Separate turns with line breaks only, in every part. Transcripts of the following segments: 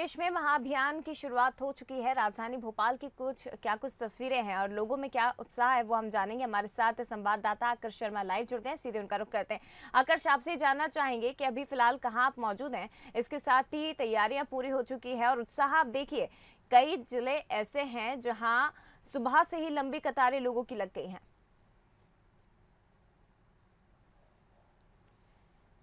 देश में महाअभियान की शुरुआत हो चुकी है। राजधानी भोपाल की कुछ तस्वीरें हैं और लोगों में क्या उत्साह है वो हम जानेंगे। हमारे साथ संवाददाता आकर शर्मा लाइव जुड़ गए, सीधे उनका रुख करते हैं। आकर्ष, आपसे जानना चाहेंगे कि अभी फिलहाल कहाँ आप मौजूद हैं। इसके साथ ही तैयारियां पूरी हो चुकी है और उत्साह आप देखिए, कई जिले ऐसे हैं जहाँ सुबह से ही लंबी कतारें लोगों की लग गई हैं।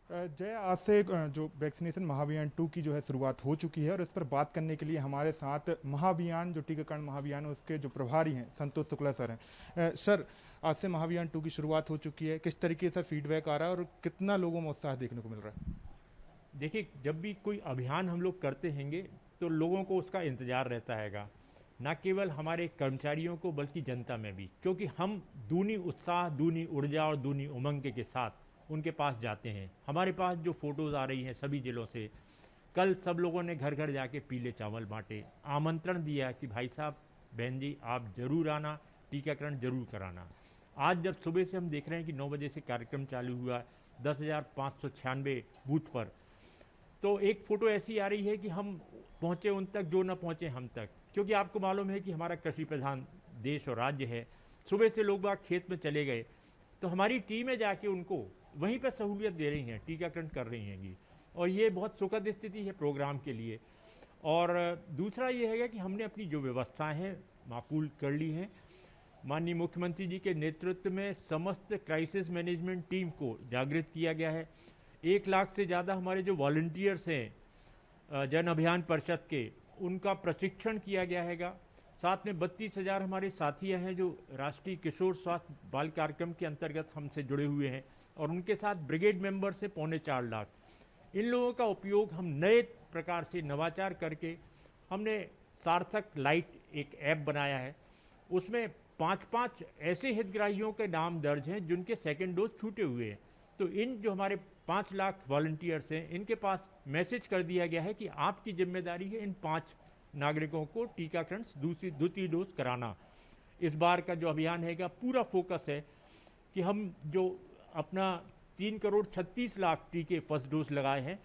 जय, आज से जो वैक्सीनेशन महाअभियान 2 की जो है शुरुआत हो चुकी है और इस पर बात करने के लिए हमारे साथ महाअभियान जो टीकाकरण महाअभियान है उसके जो प्रभारी हैं संतोष शुक्ला सर हैं। सर, आज से महाअभियान 2 की शुरुआत हो चुकी है, किस तरीके से फीडबैक आ रहा है और कितना लोगों में उत्साह देखने को मिल रहा है?
देखिए, जब भी कोई अभियान हम लोग करते हैंगे तो लोगों को उसका इंतज़ार रहता हैगा, न केवल हमारे कर्मचारियों को बल्कि जनता में भी, क्योंकि हम दूनी उत्साह, दूनी ऊर्जा और दूनी उमंग के साथ उनके पास जाते हैं। हमारे पास जो फोटोज़ आ रही हैं सभी जिलों से, कल सब लोगों ने घर घर जाके पीले चावल बांटे, आमंत्रण दिया कि भाई साहब, बहन जी, आप जरूर आना, टीकाकरण जरूर कराना। आज जब सुबह से हम देख रहे हैं कि 9 बजे से कार्यक्रम चालू हुआ 10,596 बूथ पर, तो एक फ़ोटो ऐसी आ रही है कि हम पहुँचे उन तक जो न पहुँचे हम तक, क्योंकि आपको मालूम है कि हमारा कृषि प्रधान देश और राज्य है। सुबह से लोग बाग खेत में चले गए तो हमारी टीमें जाके उनको वहीं पर सहूलियत दे रही हैं, टीकाकरण कर रही हैंगी, और ये बहुत सुखद स्थिति है प्रोग्राम के लिए। और दूसरा ये है कि हमने अपनी जो व्यवस्थाएं हैं माकूल कर ली हैं। माननीय मुख्यमंत्री जी के नेतृत्व में समस्त क्राइसिस मैनेजमेंट टीम को जागृत किया गया है। 1 लाख से ज़्यादा हमारे जो वॉलंटियर्स हैं जन अभियान परिषद के, उनका प्रशिक्षण किया गया हैगा। साथ में 32,000 हमारे साथी हैं जो राष्ट्रीय किशोर स्वास्थ्य बाल कार्यक्रम के अंतर्गत हमसे जुड़े हुए हैं, और उनके साथ ब्रिगेड मेंबर से 4.25 लाख। इन लोगों का उपयोग हम नए प्रकार से नवाचार करके हमने सार्थक लाइट एक ऐप बनाया है। उसमें 5-5 ऐसे हितग्राहियों के नाम दर्ज हैं जिनके सेकेंड डोज छूटे हुए हैं। तो इन जो हमारे 5 लाख वॉलंटियर्स हैं, इनके पास मैसेज कर दिया गया है कि आपकी जिम्मेदारी है इन 5 नागरिकों को टीकाकरण द्वितीय डोज कराना। इस बार का जो अभियान हैगा, पूरा फोकस है कि हम जो अपना 3,36,00,000 टीके फर्स्ट डोज लगाए हैं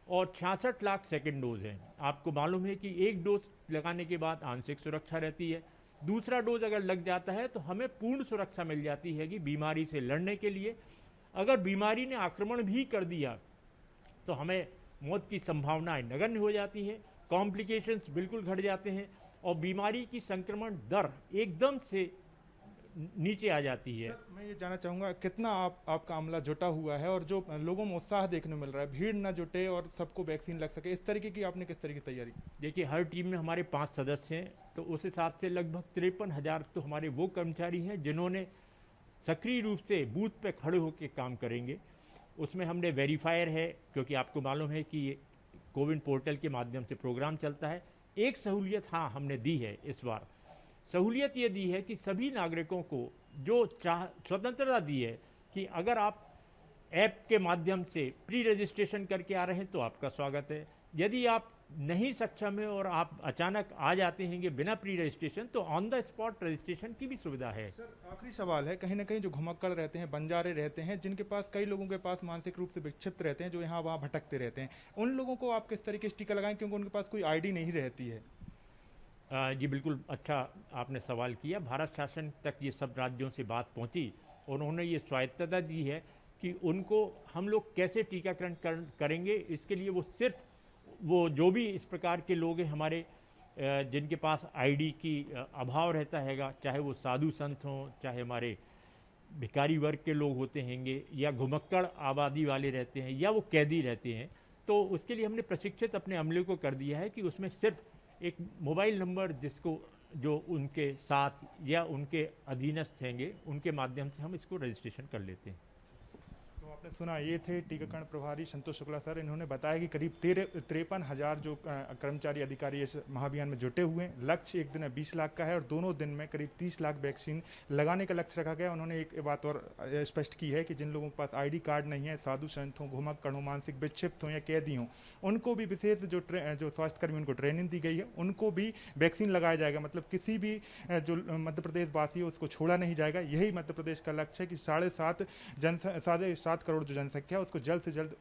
और 66 लाख सेकेंड डोज हैं। आपको मालूम है कि एक डोज लगाने के बाद आंशिक सुरक्षा रहती है, दूसरा डोज अगर लग जाता है तो हमें पूर्ण सुरक्षा मिल जाती है कि बीमारी से लड़ने के लिए। अगर बीमारी ने आक्रमण भी कर दिया तो हमें मौत की संभावनाएं नगण्य हो जाती है, कॉम्प्लिकेशंस बिल्कुल घट जाते हैं और बीमारी की संक्रमण दर एकदम से नीचे आ जाती है।
सर, मैं ये जानना चाहूँगा कितना आपका अमला जुटा हुआ है और जो लोगों में उत्साह देखने मिल रहा है, भीड़ ना जुटे और सबको वैक्सीन लग सके, इस तरीके की आपने किस तरह की तैयारी?
देखिए, हर टीम में हमारे 5 सदस्य हैं, तो उस हिसाब से लगभग 53,000 तो हमारे वो कर्मचारी हैं जिन्होंने सक्रिय रूप से बूथ पे खड़े होकर काम करेंगे। उसमें हमने वेरीफायर है, क्योंकि आपको मालूम है कि ये कोविन पोर्टल के माध्यम से प्रोग्राम चलता है। एक सहूलियत हाँ हमने दी है इस बार, सहूलियत ये दी है कि सभी नागरिकों को जो स्वतंत्रता दी है कि अगर आप ऐप के माध्यम से प्री रजिस्ट्रेशन करके आ रहे हैं तो आपका स्वागत है। यदि आप नहीं सक्षम है और आप अचानक आ जाते हैं बिना प्री रजिस्ट्रेशन, तो ऑन द स्पॉट रजिस्ट्रेशन की भी सुविधा है।
सर, आखिरी सवाल है, कहीं ना कहीं जो घुमक्कड़ रहते हैं, बंजारे रहते हैं, जिनके पास, कई लोगों के पास मानसिक रूप से विक्षिप्त रहते हैं, जो यहाँ वहाँ भटकते रहते हैं, उन लोगों को आप किस तरीके से टीका लगाएं, क्योंकि उनके पास कोई आईडी नहीं रहती है?
जी बिल्कुल, अच्छा आपने सवाल किया। भारत शासन तक ये सब राज्यों से बात पहुंची और उन्होंने ये स्वायत्तता दी है कि उनको हम लोग कैसे टीकाकरण करेंगे। इसके लिए वो सिर्फ वो जो भी इस प्रकार के लोग हैं हमारे, जिनके पास आईडी की अभाव रहता हैगा, चाहे वो साधु संत हों, चाहे हमारे भिखारी वर्ग के लोग होते हैंगे, या घुमक्कड़ आबादी वाले रहते हैं, या वो कैदी रहते हैं, तो उसके लिए हमने प्रशिक्षित अपने अमले को कर दिया है कि उसमें सिर्फ एक मोबाइल नंबर जिसको जो उनके साथ या उनके अधीनस्थ हैंगे, उनके माध्यम से हम इसको रजिस्ट्रेशन कर लेते हैं।
तो आपने सुना, ये थे टीकाकरण प्रभारी संतोष शुक्ला सर। इन्होंने बताया कि करीब 53,000 जो कर्मचारी अधिकारी इस महाअभियान में जुटे हुए हैं। लक्ष्य एक दिन में 20 लाख का है और दोनों दिन में करीब 30 लाख वैक्सीन लगाने का लक्ष्य रखा गया। उन्होंने एक बात और स्पष्ट की है कि जिन लोगों के पास आईडी कार्ड नहीं है, साधु संत हों, घुमक्कड़ हों, मानसिक विक्षिप्त हों या कैदी हों, उनको भी विशेष जो स्वास्थ्यकर्मी उनको ट्रेनिंग दी गई है, उनको भी वैक्सीन लगाया जाएगा। मतलब किसी भी जो मध्य प्रदेश वासी है उसको छोड़ा नहीं जाएगा। यही मध्य प्रदेश का लक्ष्य है कि 7.5 करोड़ जो जनसंख्या है उसको जल्द से जल्द